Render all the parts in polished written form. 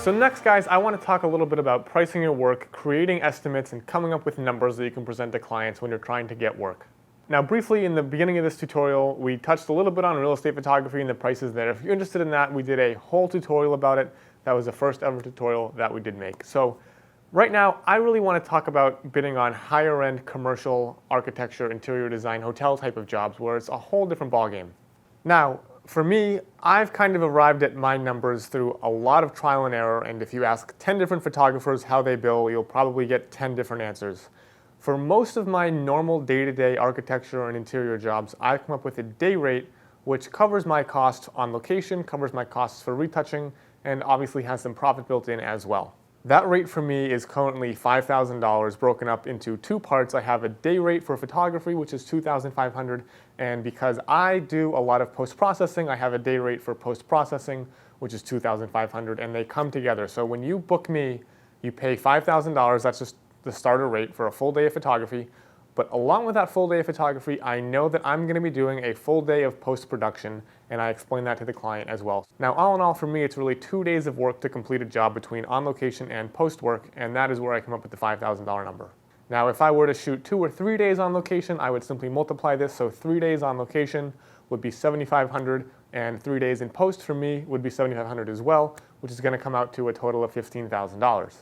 So next, guys, I want to talk a little bit about pricing your work, creating estimates, and coming up with numbers that you can present to clients when you're trying to get work. Now, briefly, in the beginning of this tutorial, we touched a little bit on real estate photography and the prices there. If you're interested in that, we did a whole tutorial about it. That was the first ever tutorial that we did make. So right now, I really want to talk about bidding on higher end commercial architecture, interior design, hotel type of jobs where it's a whole different ballgame. Now, for me, I've kind of arrived at my numbers through a lot of trial and error, and if you ask 10 different photographers how they bill, you'll probably get 10 different answers. For most of my normal day-to-day architecture and interior jobs, I've come up with a day rate which covers my costs on location, covers my costs for retouching, and obviously has some profit built in as well. That rate for me is currently $5,000 broken up into two parts. I have a day rate for photography, which is $2,500, and because I do a lot of post-processing, I have a day rate for post-processing, which is $2,500, and they come together. So when you book me, you pay $5,000, that's just the starter rate for a full day of photography, but along with that full day of photography, I know that I'm going to be doing a full day of post-production, and I explain that to the client as well. Now, all in all, for me, it's really 2 days of work to complete a job between on location and post work, and that is where I come up with the $5,000 number. Now, if I were to shoot 2 or 3 days on location, I would simply multiply this, so 3 days on location would be $7,500, and 3 days in post for me would be $7,500 as well, which is going to come out to a total of $15,000.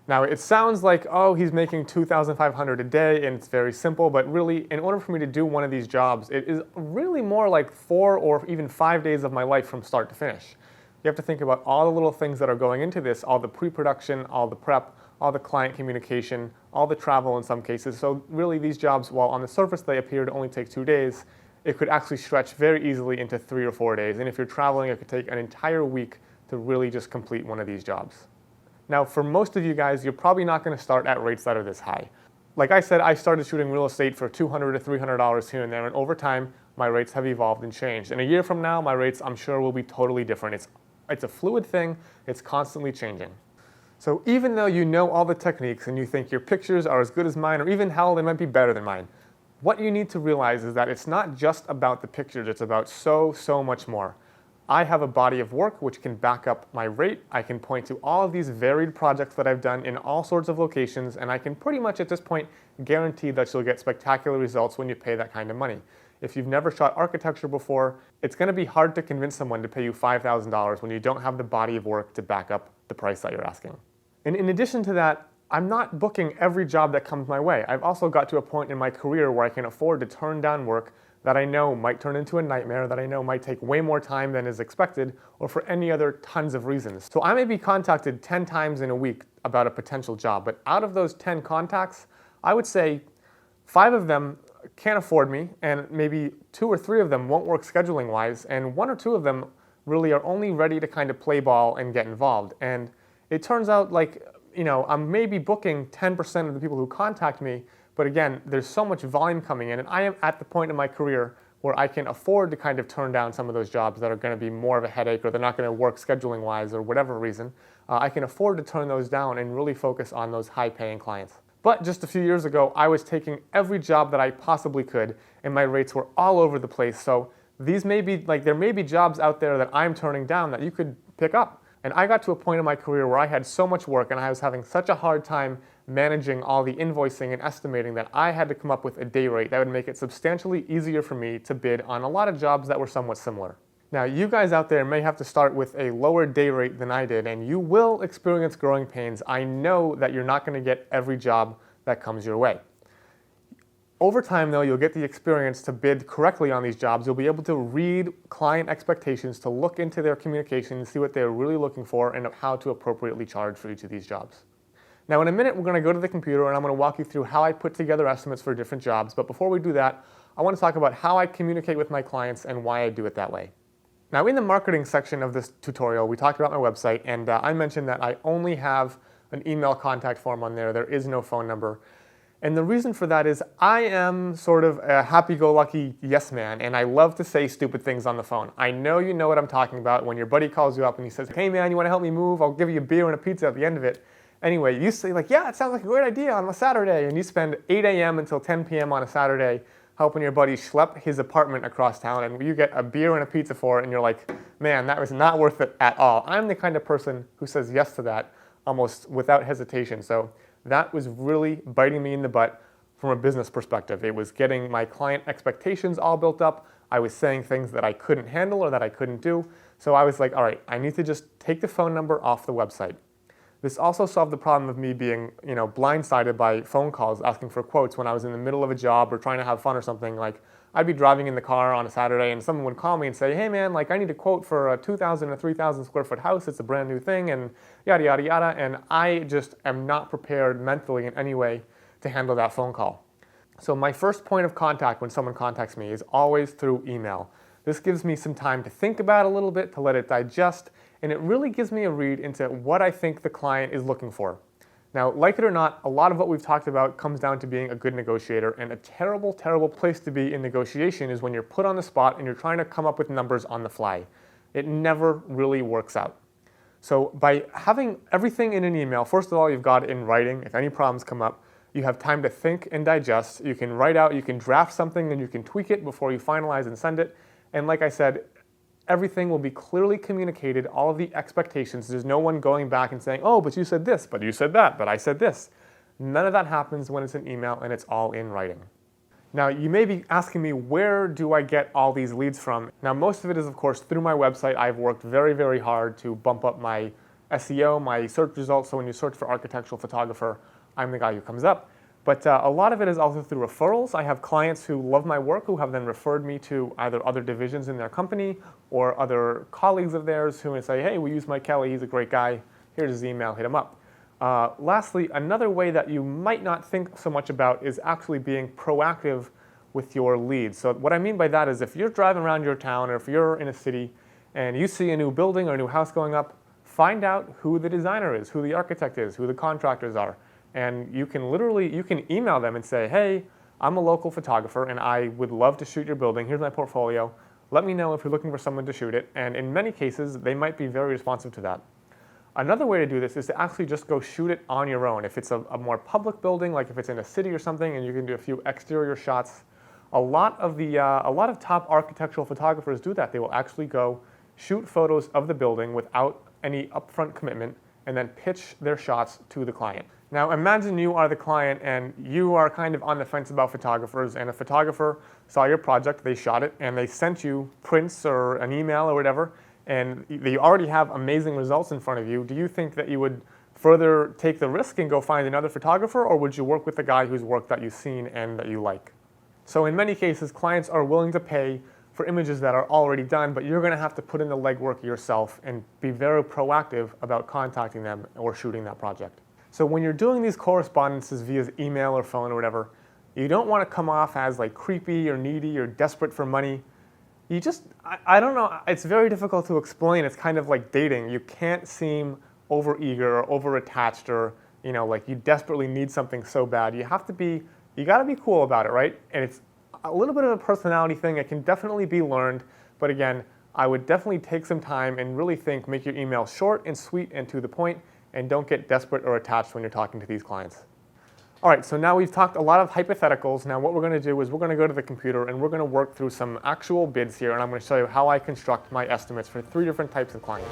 Now, it sounds like, oh, he's making $2,500 a day, and it's very simple, but really, in order for me to do one of these jobs, it is really more like 4 or even 5 days of my life from start to finish. You have to think about all the little things that are going into this, all the pre-production, all the prep, all the client communication, all the travel in some cases. So really, these jobs, while on the surface they appear to only take 2 days, it could actually stretch very easily into 3 or 4 days. And if you're traveling, it could take an entire week to really just complete one of these jobs. Now, for most of you guys, you're probably not going to start at rates that are this high. Like I said, I started shooting real estate for $200 to $300 here and there, and over time, my rates have evolved and changed. And a year from now, my rates, I'm sure, will be totally different. It's a fluid thing. It's constantly changing. So even though you know all the techniques and you think your pictures are as good as mine, or even hell, they might be better than mine, what you need to realize is that it's not just about the pictures. It's about so much more. I have a body of work which can back up my rate. I can point to all of these varied projects that I've done in all sorts of locations, and I can pretty much at this point guarantee that you'll get spectacular results when you pay that kind of money. If you've never shot architecture before, it's going to be hard to convince someone to pay you $5,000 when you don't have the body of work to back up the price that you're asking. And in addition to that, I'm not booking every job that comes my way. I've also got to a point in my career where I can afford to turn down work that I know might turn into a nightmare, that I know might take way more time than is expected, or for any other tons of reasons. So I may be contacted 10 times in a week about a potential job, but out of those 10 contacts, I would say 5 of them can't afford me, and maybe 2 or 3 of them won't work scheduling wise, and 1 or 2 of them really are only ready to kind of play ball and get involved. And it turns out like, I'm maybe booking 10% of the people who contact me, but again, there's so much volume coming in, and I am at the point in my career where I can afford to kind of turn down some of those jobs that are going to be more of a headache, or they're not going to work scheduling wise, or whatever reason. I can afford to turn those down and really focus on those high paying clients. But just a few years ago, I was taking every job that I possibly could, and my rates were all over the place. So there may be jobs out there that I'm turning down that you could pick up. And I got to a point in my career where I had so much work and I was having such a hard time managing all the invoicing and estimating that I had to come up with a day rate that would make it substantially easier for me to bid on a lot of jobs that were somewhat similar. Now, you guys out there may have to start with a lower day rate than I did, and you will experience growing pains. I know that you're not going to get every job that comes your way. Over time, though, you'll get the experience to bid correctly on these jobs. You'll be able to read client expectations, to look into their communication and see what they're really looking for and how to appropriately charge for each of these jobs. Now, in a minute, we're going to go to the computer and I'm going to walk you through how I put together estimates for different jobs. But before we do that, I want to talk about how I communicate with my clients and why I do it that way. Now, in the marketing section of this tutorial, we talked about my website, and I mentioned that I only have an email contact form on there. There is no phone number. And the reason for that is I am sort of a happy-go-lucky yes man, and I love to say stupid things on the phone. I know you know what I'm talking about when your buddy calls you up and he says, hey man, you want to help me move? I'll give you a beer and a pizza at the end of it. Anyway, you say like, yeah, it sounds like a great idea on a Saturday, and you spend 8 a.m. until 10 p.m. on a Saturday helping your buddy schlep his apartment across town and you get a beer and a pizza for it and you're like, man, that was not worth it at all. I'm the kind of person who says yes to that almost without hesitation. So that was really biting me in the butt from a business perspective. It was getting my client expectations all built up. I was saying things that I couldn't handle or that I couldn't do. So I was like, all right, I need to just take the phone number off the website. This also solved the problem of me being, blindsided by phone calls asking for quotes when I was in the middle of a job or trying to have fun or something. Like, I'd be driving in the car on a Saturday and someone would call me and say, hey man, like I need a quote for a 2,000 or 3,000 square foot house. It's a brand new thing and yada, yada, yada. And I just am not prepared mentally in any way to handle that phone call. So my first point of contact when someone contacts me is always through email. This gives me some time to think about it a little bit, to let it digest, and it really gives me a read into what I think the client is looking for. Now, like it or not, a lot of what we've talked about comes down to being a good negotiator, and a terrible, terrible place to be in negotiation is when you're put on the spot and you're trying to come up with numbers on the fly. It never really works out. So by having everything in an email, first of all, you've got it in writing. If any problems come up, you have time to think and digest. You can write out, you can draft something, and you can tweak it before you finalize and send it. And like I said, everything will be clearly communicated, all of the expectations. There's no one going back and saying, oh, but you said this, but you said that, but I said this. None of that happens when it's an email and it's all in writing. Now, you may be asking me, where do I get all these leads from? Now, most of it is, of course, through my website. I've worked very, very hard to bump up my SEO, my search results. So when you search for architectural photographer, I'm the guy who comes up. But a lot of it is also through referrals. I have clients who love my work who have then referred me to either other divisions in their company or other colleagues of theirs who would say, hey, we use Mike Kelly, he's a great guy, here's his email, hit him up. Lastly, another way that you might not think so much about is actually being proactive with your leads. So what I mean by that is if you're driving around your town or if you're in a city and you see a new building or a new house going up, find out who the designer is, who the architect is, who the contractors are. And you can email them and say, hey, I'm a local photographer and I would love to shoot your building. Here's my portfolio. Let me know if you're looking for someone to shoot it. And in many cases, they might be very responsive to that. Another way to do this is to actually just go shoot it on your own. If it's a more public building, like if it's in a city or something, and you can do a few exterior shots, a lot of top architectural photographers do that. They will actually go shoot photos of the building without any upfront commitment and then pitch their shots to the client. Now imagine you are the client and you are kind of on the fence about photographers, and a photographer saw your project, they shot it, and they sent you prints or an email or whatever, and you already have amazing results in front of you. Do you think that you would further take the risk and go find another photographer, or would you work with the guy whose work that you've seen and that you like? So in many cases, clients are willing to pay for images that are already done, but you're going to have to put in the legwork yourself and be very proactive about contacting them or shooting that project. So when you're doing these correspondences via email or phone or whatever, you don't want to come off as like creepy or needy or desperate for money. You just, I don't know, it's very difficult to explain. It's kind of like dating. You can't seem overeager or over-attached or, like you desperately need something so bad. You got to be cool about it, right? And it's a little bit of a personality thing. It can definitely be learned. But again, I would definitely take some time and really make your email short and sweet and to the point, and don't get desperate or attached when you're talking to these clients. All right, so now we've talked a lot of hypotheticals. Now what we're going to do is we're going to go to the computer and we're going to work through some actual bids here, and I'm going to show you how I construct my estimates for 3 different types of clients.